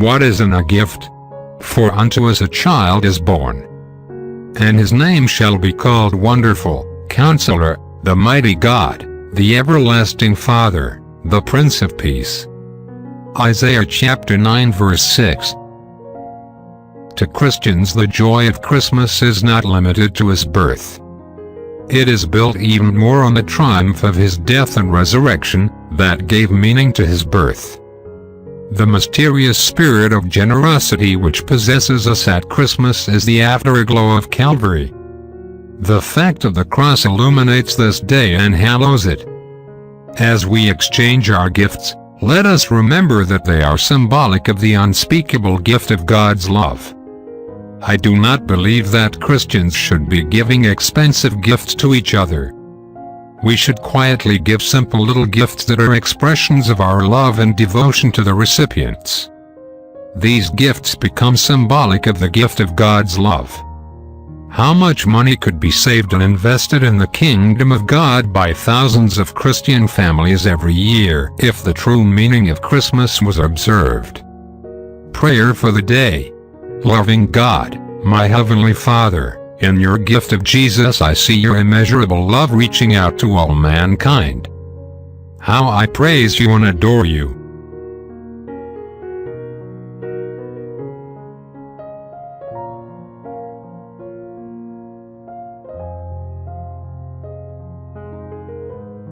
What is a gift? For unto us a child is born, and his name shall be called Wonderful, Counselor, the Mighty God, the Everlasting Father, the Prince of Peace. Isaiah chapter 9 verse 6. To Christians, the joy of Christmas is not limited to his birth. It is built even more on the triumph of his death and resurrection, that gave meaning to his birth. The mysterious spirit of generosity which possesses us at Christmas is the afterglow of Calvary. The fact of the cross illuminates this day and hallows it. As we exchange our gifts, let us remember that they are symbolic of the unspeakable gift of God's love. I do not believe that Christians should be giving expensive gifts to each other. We should quietly give simple little gifts that are expressions of our love and devotion to the recipients. These gifts become symbolic of the gift of God's love. How much money could be saved and invested in the kingdom of God by thousands of Christian families every year if the true meaning of Christmas was observed? Prayer for the day. Loving God, my Heavenly Father, in your gift of Jesus I see your immeasurable love reaching out to all mankind. How I praise you and adore you.